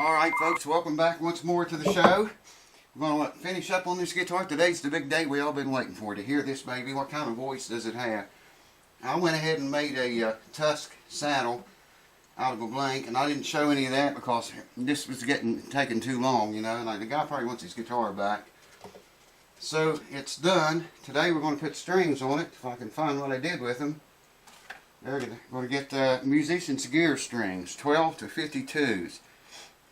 Alright folks, welcome back once more to the show. We're going to finish up on this guitar. Today's the big day we all been waiting for, to hear this baby. What kind of voice does it have? I went ahead and made a tusk saddle out of a blank, and I didn't show any of that because this was taking too long, you know, and the guy probably wants his guitar back. So it's done. Today we're going to put strings on it, if I can find what I did with them. We're going to get musician's gear strings, 12 to 52s.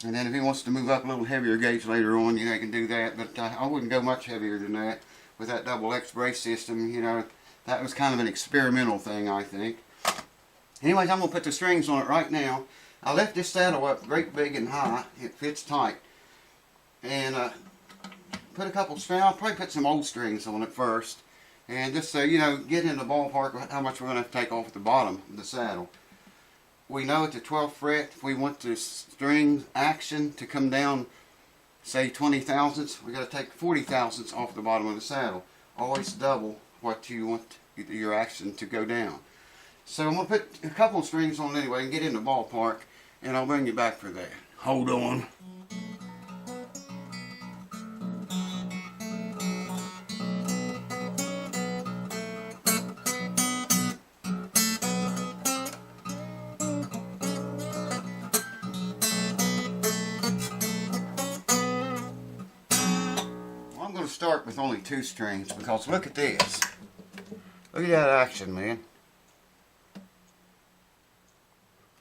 And then if he wants to move up a little heavier gauge later on, you know, he can do that. But I wouldn't go much heavier than that with that double X brace system. You know, that was kind of an experimental thing, I think. Anyways, I'm going to put the strings on it right now. I left this saddle up great big and high. It fits tight. And put a couple strings. I'll probably put some old strings on it first. And just so, you know, get in the ballpark of how much we're going to have to take off at the bottom of the saddle. We know at the 12th fret, if we want the string action to come down, say 20 thousandths, we got to take 40 thousandths off the bottom of the saddle. Always double what you want your action to go down. So I'm going to put a couple of strings on anyway and get in the ballpark, and I'll bring you back for that. Hold on. Start with only 2 strings because look at this. Look at that action, man.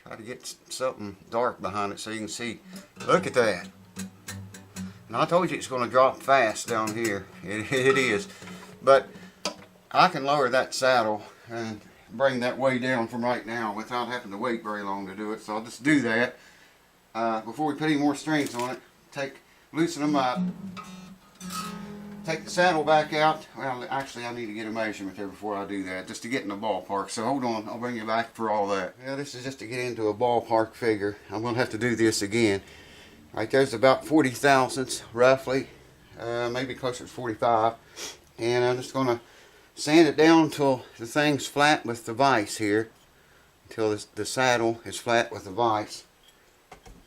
Try to get something dark behind it so you can see. Look at that. And I told you it's going to drop fast down here. It is. But I can lower that saddle and bring that way down from right now without having to wait very long to do it. So I'll just do that. Before we put any more strings on it, loosen them up. Take the saddle back out. Well, actually I need to get a measurement there before I do that, just to get in the ballpark. So hold on, I'll bring you back for all that. Yeah, this is just to get into a ballpark figure. I'm going to have to do this again. Right there's about 40 thousandths, roughly. Maybe closer to 45. And I'm just going to sand it down until the thing's flat with the vise here. Until the saddle is flat with the vise.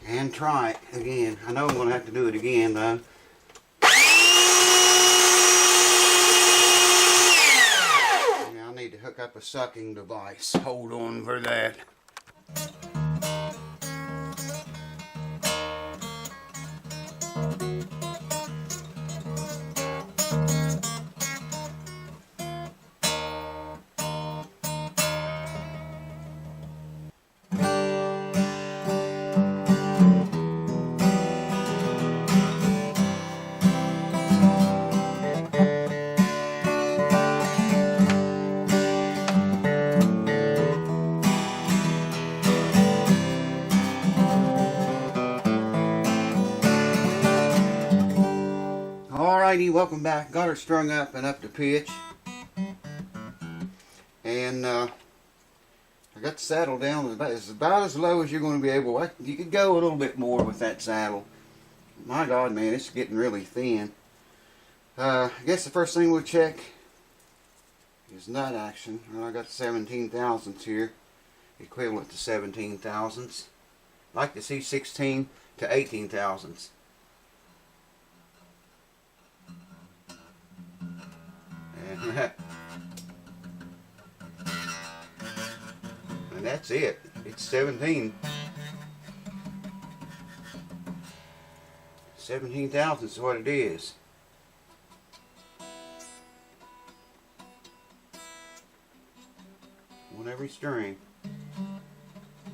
And try it again. I know I'm going to have to do it again though. To hook up a sucking device. Hold on for that. Alrighty, welcome back. Got her strung up and up to pitch. And I got the saddle down. It's about as low as you're going to be able. You could go a little bit more with that saddle. My God, man, it's getting really thin. I guess the first thing we'll check is nut action. Well, I got 17 thousandths here, equivalent to 17 thousandths. I'd like to see 16 to 18 thousandths. And that's it. It's 17. 17 thousandths is what it is. On every string.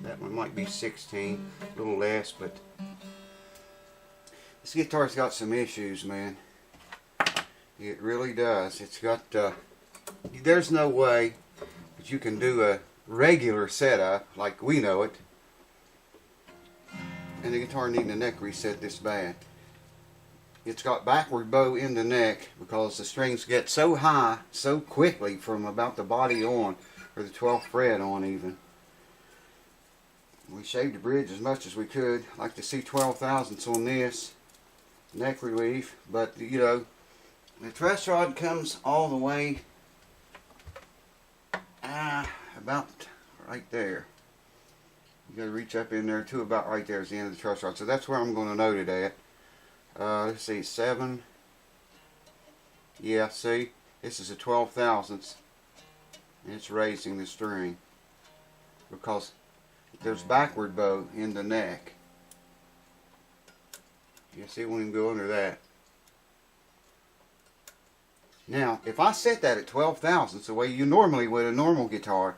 That one might be 16, a little less, but this guitar's got some issues, man. It really does. It's got, there's no way that you can do a regular setup like we know it and the guitar needing a neck reset this bad. It's got backward bow in the neck because the strings get so high so quickly from about the body on, or the 12th fret on even. We shaved the bridge as much as we could. I'd like to see 12 thousandths on this neck relief, but you know, the truss rod comes all the way about right there. You gotta reach up in there to about right there is the end of the truss rod. So that's where I'm going to note it at. Let's see, 7. Yeah, see, this is a 12 thousandths, and it's raising the string because there's backward bow in the neck. You see, it won't even go under that. Now, if I set that at 12 thousandths, the way you normally would a normal guitar,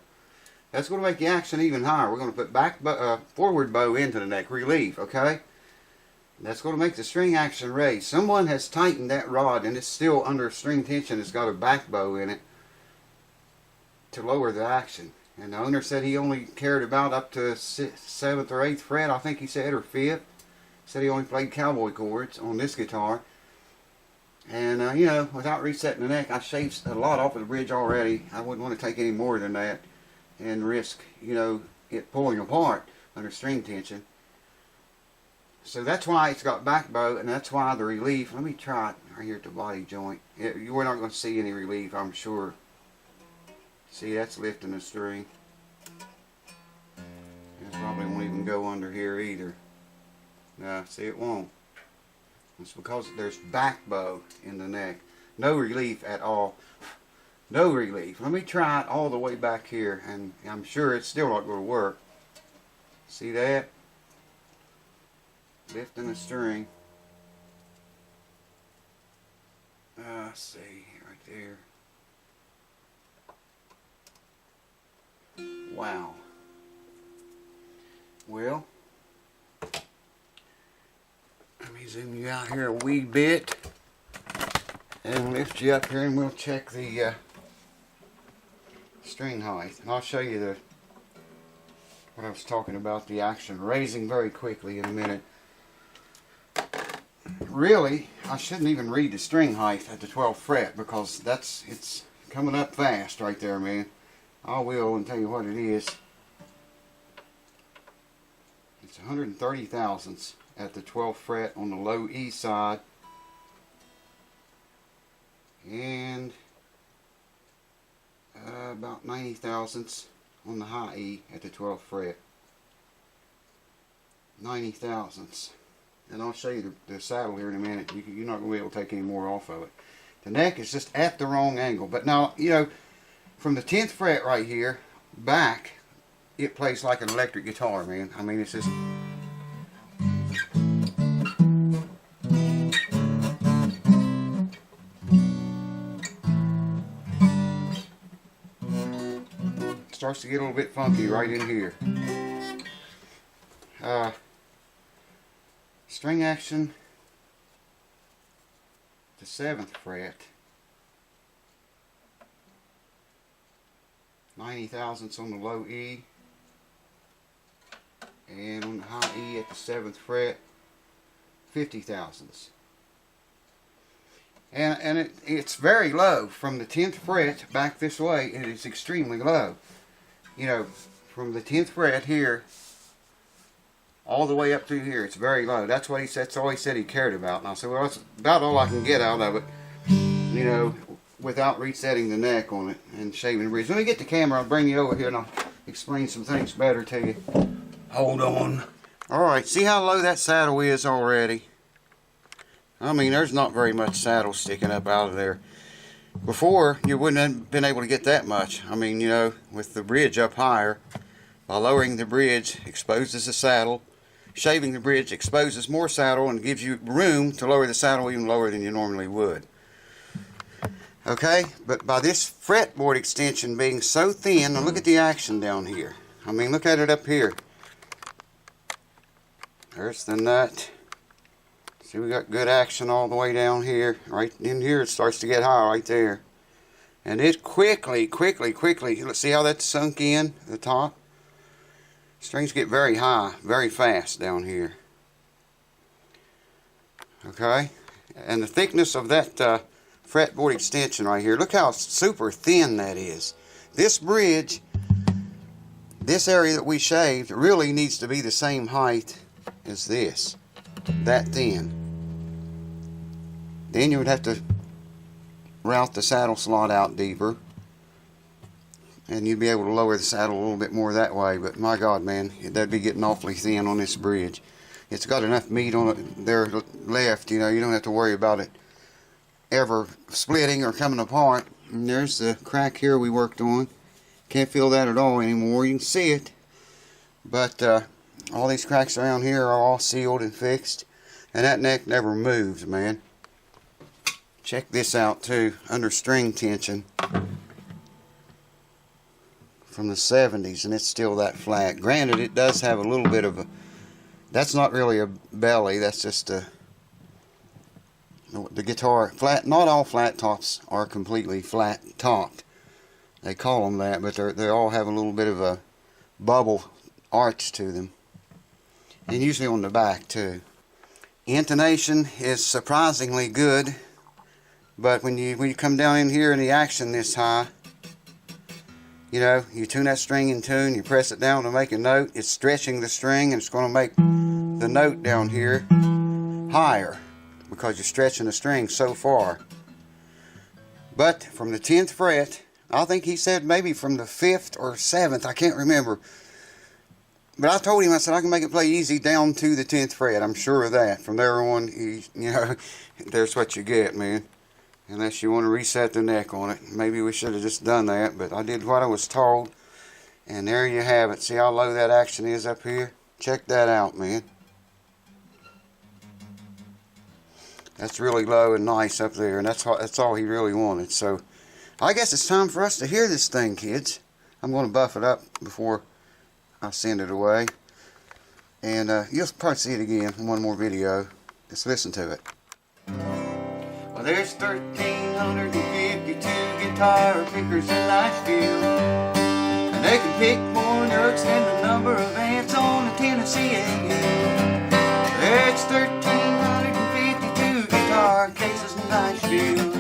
that's going to make the action even higher. We're going to put forward bow into the neck, relief, okay? That's going to make the string action raise. Someone has tightened that rod and it's still under string tension. It's got a back bow in it to lower the action. And the owner said he only cared about up to 7th or 8th fret, I think he said, or 5th. Said he only played cowboy chords on this guitar. And, you know, without resetting the neck, I shaved a lot off of the bridge already. I wouldn't want to take any more than that and risk, you know, it pulling apart under string tension. So that's why it's got back bow, and that's why the relief, let me try it right here at the body joint. We're not going to see any relief, I'm sure. See, that's lifting the string. It probably won't even go under here either. No, see, it won't. It's because there's back bow in the neck. No relief at all. No relief. Let me try it all the way back here, and I'm sure it's still not going to work. See that? Lifting the string. Let's see, right there. Wow. Well, let me zoom you out here a wee bit and lift you up here, and we'll check the string height. And I'll show you what I was talking about, the action raising very quickly in a minute. Really, I shouldn't even read the string height at the 12th fret because it's coming up fast right there, man. I will and tell you what it is. It's 130 thousandths at the 12th fret on the low E side, and about 90 thousandths on the high E at the 12th fret. 90 thousandths. And I'll show you the saddle here in a minute. You're not going to be able to take any more off of it. The neck is just at the wrong angle. But now, you know, from the 10th fret right here back, it plays like an electric guitar, man. I mean, it's just... It starts to get a little bit funky right in here. String action, the 7th fret, 90 thousandths on the low E, and on the high E at the 7th fret, 50 thousandths. And it's very low. From the 10th fret back this way, it is extremely low. You know, from the 10th fret here all the way up through here, it's very low. That's all he said he cared about. And I said, well, that's about all I can get out of it, you know, without resetting the neck on it and shaving the bridge. Let me get the camera, I'll bring you over here and I'll explain some things better to you. Hold on. Alright, see how low that saddle is already? I mean, there's not very much saddle sticking up out of there. Before, you wouldn't have been able to get that much. I mean, you know, with the bridge up higher, by lowering the bridge, exposes the saddle. Shaving the bridge exposes more saddle and gives you room to lower the saddle even lower than you normally would. Okay, but by this fretboard extension being so thin, now look at the action down here. I mean, look at it up here. There's the nut. See, we got good action all the way down here. Right in here, it starts to get high right there. And it quickly, let's see how that's sunk in at the top. Strings get very high, very fast down here. Okay, and the thickness of that fretboard extension right here, look how super thin that is. This bridge, this area that we shaved, really needs to be the same height as this, that thin. Then you would have to route the saddle slot out deeper. and you'd be able to lower the saddle a little bit more that way. But my God, man, that'd be getting awfully thin on this bridge. It's got enough meat on it there left, you know, you don't have to worry about it ever splitting or coming apart. And there's the crack here we worked on. Can't feel that at all anymore. You can see it, but all these cracks around here are all sealed and fixed, and that neck never moves, man. Check this out too, under string tension from the 70s, and it's still that flat. Granted, it does have a little bit of a, that's not really a belly, that's just a, the guitar flat. Not all flat tops are completely flat topped. They call them that, but they all have a little bit of a bubble arch to them, and usually on the back too. Intonation is surprisingly good, but when you come down in here and the action this high, you know, you tune that string in tune, you press it down to make a note, it's stretching the string, and it's going to make the note down here higher because you're stretching the string so far. But from the 10th fret, I think he said maybe from the 5th or 7th, I can't remember. But I told him, I said, I can make it play easy down to the 10th fret. I'm sure of that. From there on, you know, there's what you get, man. Unless you want to reset the neck on it. Maybe we should have just done that, but I did what I was told. And there you have it. See how low that action is up here? Check that out, man. That's really low and nice up there, and that's all he really wanted. So I guess it's time for us to hear this thing, kids. I'm going to buff it up before I send it away. And you'll probably see it again in one more video. Just listen to it. Well, there's 1,352 guitar pickers in Nashville, and they can pick more notes than the number of ants on the Tennessee A. There's 1,352 guitar cases in Nashville,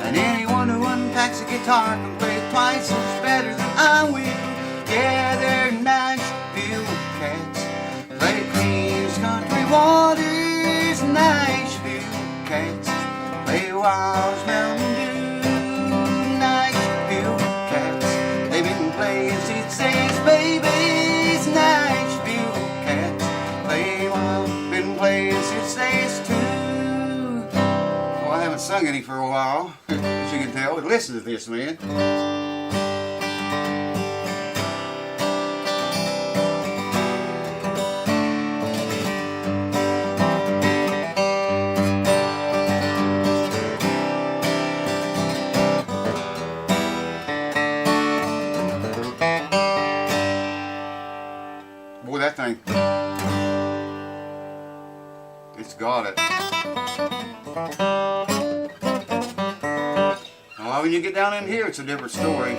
and anyone who unpacks a guitar can play it twice as better than I will. Yeah, they're Nashville cats, play Queens Country Waters. Nashville cats, play Wild Mountain Dew. Nashville cats, they've been playing since they's babies. Nashville cats, play wild, been playing since they's 2. Well, I haven't sung any for a while, as you can tell, but listen to this, man. Boy, that thing, it's got it. Now, when you get down in here, it's a different story.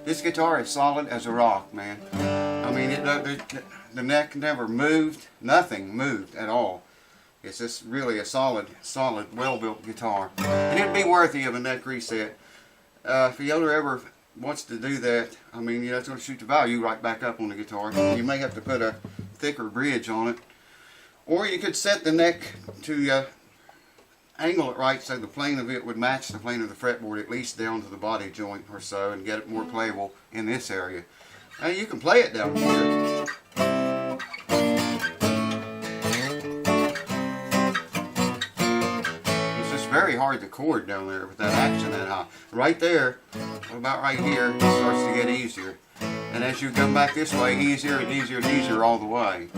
This guitar is solid as a rock, man. I mean, the neck never moved. Nothing moved at all. It's just really a solid, well-built guitar. And it'd be worthy of a neck reset. If the owner ever wants to do that, I mean, you know, it's going to shoot the value right back up on the guitar. You may have to put a thicker bridge on it. Or you could set the neck to angle it right so the plane of it would match the plane of the fretboard, at least down to the body joint or so, and get it more playable in this area. Now you can play it down here. It's just very hard to chord down there with that action that high. Right there, about right here, it starts to get easier. And as you come back this way, easier and easier and easier all the way.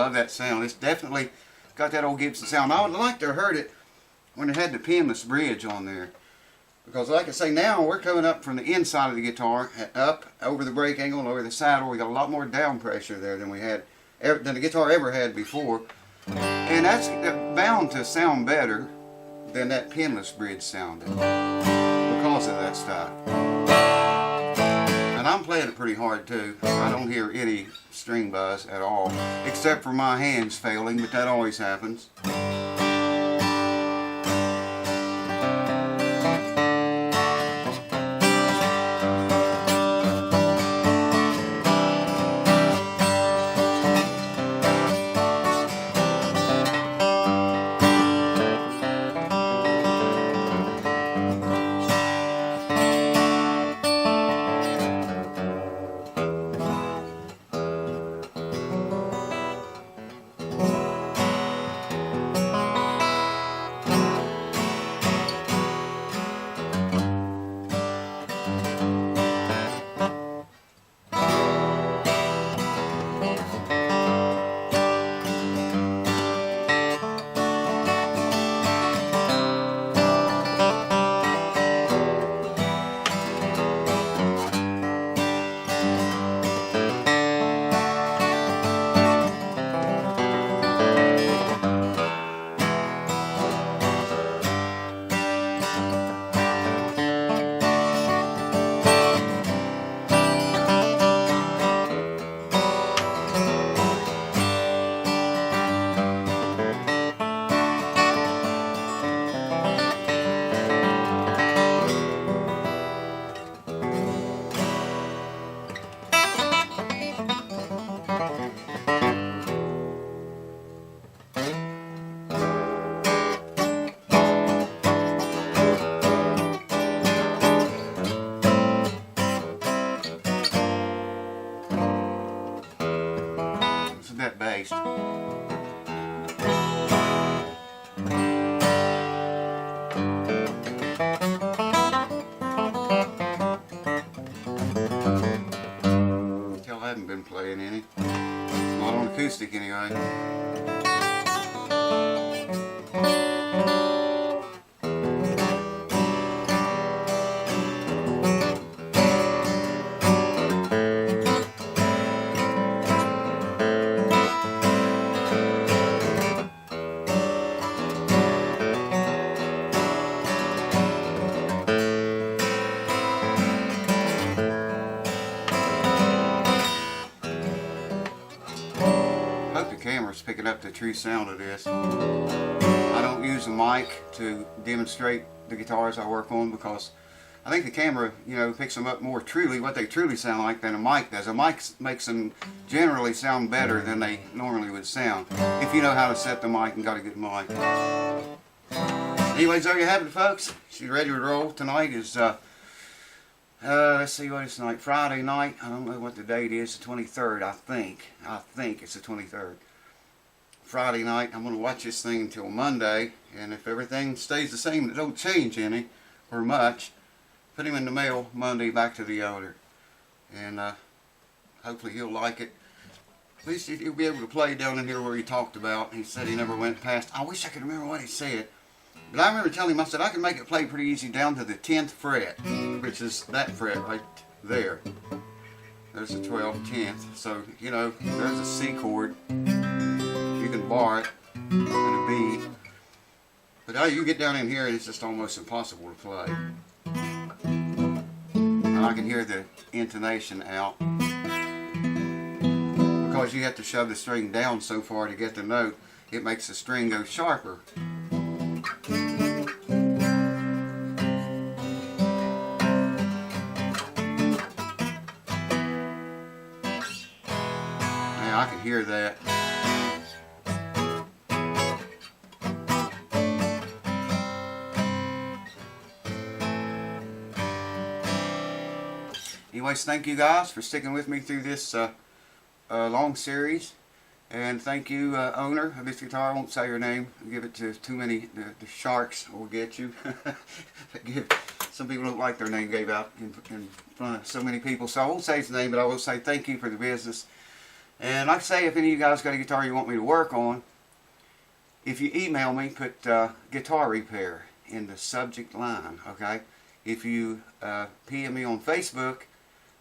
love that sound. It's definitely got that old Gibson sound. I would like to have heard it when it had the pinless bridge on there. Because like I say, now we're coming up from the inside of the guitar, up over the brake angle, over the saddle. We got a lot more down pressure there than than the guitar ever had before. And that's bound to sound better than that pinless bridge sounded because of that stuff. And I'm playing it pretty hard too. I don't hear any string buzz at all, except for my hands failing, but that always happens. That bass. Tell I haven't been playing any. Not on acoustic anyway. Camera's picking up the true sound of this. I don't use a mic to demonstrate the guitars I work on because I think the camera, you know, picks them up more truly, what they truly sound like, than a mic does. A mic makes them generally sound better than they normally would sound if you know how to set the mic and got a good mic. Anyways, there you have it, folks. She's ready to roll. Tonight is let's see what it's tonight. Friday night. I don't know what the date is. The 23rd, I think. I think it's the 23rd. Friday night. I'm going to watch this thing until Monday, and if everything stays the same, it don't change any or much, put him in the mail Monday back to the owner, and hopefully he'll like it. At least he'll be able to play down in here where he talked about. He said he never went past. I wish I could remember what he said, but I remember telling him, I said I can make it play pretty easy down to the 10th fret, which is that fret right there. There's the 12th, 10th. So, you know, there's a C chord. You can bar it and a B. But you get down in here and it's just almost impossible to play. And I can hear the intonation out. Because you have to shove the string down so far to get the note, it makes the string go sharper. I can hear that. Anyways, thank you guys for sticking with me through this long series. And thank you, owner of this guitar. I won't say your name. Give it to too many. The sharks will get you. Some people don't like their name gave out in front of so many people. So I won't say his name, but I will say thank you for the business. And like I say, if any of you guys got a guitar you want me to work on, if you email me, put guitar repair in the subject line, okay? If you PM me on Facebook,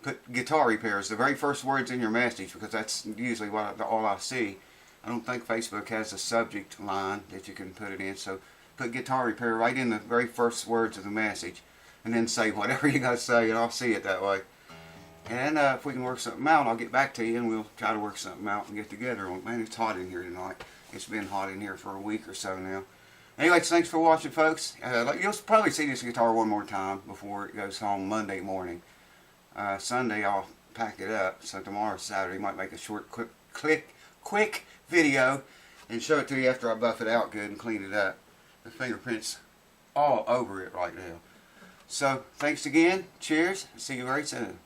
put guitar repairs, the very first words in your message, because that's usually all I see. I don't think Facebook has a subject line that you can put it in, so put guitar repair right in the very first words of the message, and then say whatever you got to say, and I'll see it that way. And if we can work something out, I'll get back to you, and we'll try to work something out and get together. Man, it's hot in here tonight. It's been hot in here for a week or so now. Anyway, thanks for watching, folks. You'll probably see this guitar one more time before it goes home Monday morning. Sunday I'll pack it up, so tomorrow Saturday might make a short, quick video and show it to you after I buff it out good and clean it up. The fingerprints all over it right now. So thanks again. Cheers. See you very soon.